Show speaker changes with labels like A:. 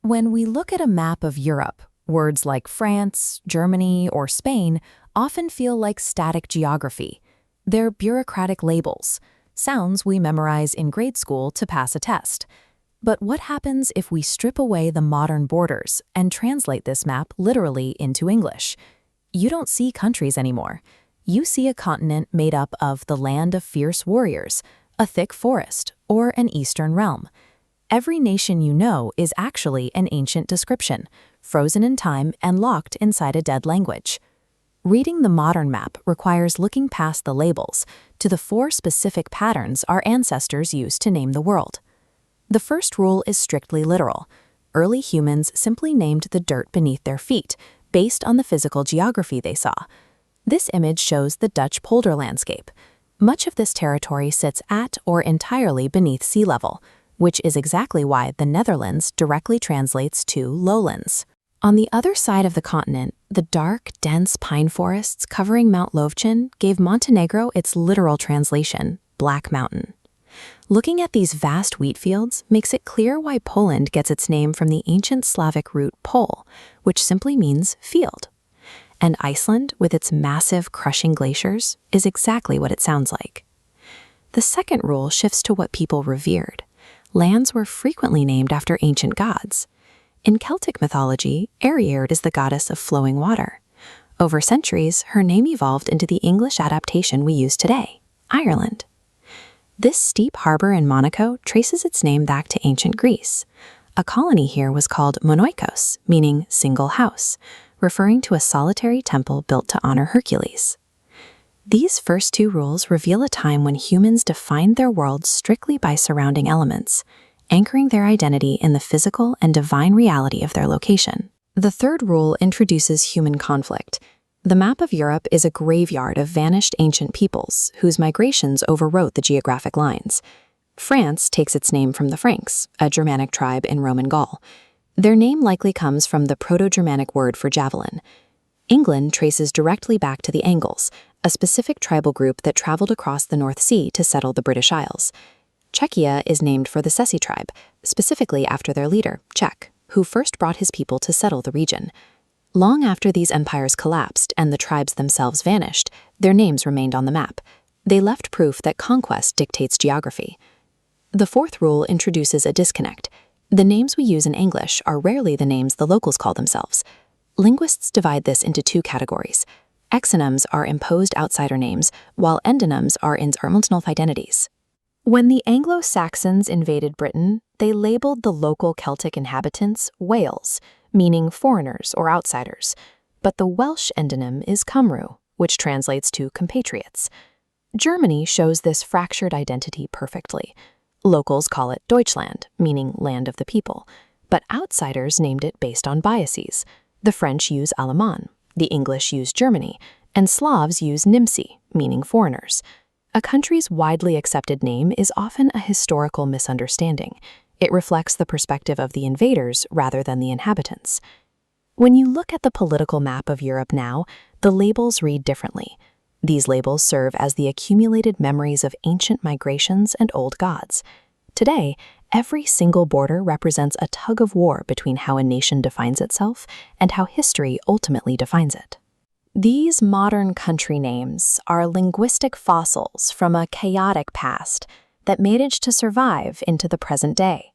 A: When we look at a map of Europe, words like France, Germany, or Spain often feel like static geography. They're bureaucratic labels, sounds we memorize in grade school to pass a test. But what happens if we strip away the modern borders and translate this map literally into English? You don't see countries anymore. You see a continent made up of the land of fierce warriors, a thick forest, or an eastern realm. Every nation you know is actually an ancient description, frozen in time and locked inside a dead language. Reading the modern map requires looking past the labels to the four specific patterns our ancestors used to name the world. The first rule is strictly literal. Early humans simply named the dirt beneath their feet, based on the physical geography they saw. This image shows the Dutch polder landscape. Much of this territory sits at or entirely beneath sea level, which is exactly why the Netherlands directly translates to lowlands. On the other side of the continent, the dark, dense pine forests covering Mount Lovćen gave Montenegro its literal translation, Black Mountain. Looking at these vast wheat fields makes it clear why Poland gets its name from the ancient Slavic root pol, which simply means field. And Iceland, with its massive, crushing glaciers, is exactly what it sounds like. The second rule shifts to what people revered. Lands were frequently named after ancient gods. In Celtic mythology, Ariadne is the goddess of flowing water. Over centuries, her name evolved into the English adaptation we use today, Ireland. This steep harbor in Monaco traces its name back to ancient Greece. A colony here was called Monoikos, meaning single house, referring to a solitary temple built to honor Hercules. These first two rules reveal a time when humans defined their world strictly by surrounding elements, anchoring their identity in the physical and divine reality of their location. The third rule introduces human conflict. The map of Europe is a graveyard of vanished ancient peoples whose migrations overwrote the geographic lines. France takes its name from the Franks, a Germanic tribe in Roman Gaul. Their name likely comes from the Proto-Germanic word for javelin. England traces directly back to the Angles, a specific tribal group that traveled across the North Sea to settle the British Isles. Czechia is named for the Sesi tribe, specifically after their leader, Czech, who first brought his people to settle the region. Long after these empires collapsed and the tribes themselves vanished, their names remained on the map. They left proof that conquest dictates geography. The fourth rule introduces a disconnect. The names we use in English are rarely the names the locals call themselves. Linguists divide this into two categories. Exonyms are imposed outsider names, while endonyms are international identities. When the Anglo-Saxons invaded Britain, they labeled the local Celtic inhabitants Wales, meaning foreigners or outsiders. But the Welsh endonym is Cymru, which translates to compatriots. Germany shows this fractured identity perfectly. Locals call it Deutschland, meaning land of the people, but outsiders named it based on biases. The French use Allemand, the English use Germany, and Slavs use Nimsi, meaning foreigners. A country's widely accepted name is often a historical misunderstanding. It reflects the perspective of the invaders rather than the inhabitants. When you look at the political map of Europe now, the labels read differently. These labels serve as the accumulated memories of ancient migrations and old gods. Today, every single border represents a tug of war between how a nation defines itself and how history ultimately defines it. These modern country names are linguistic fossils from a chaotic past that managed to survive into the present day.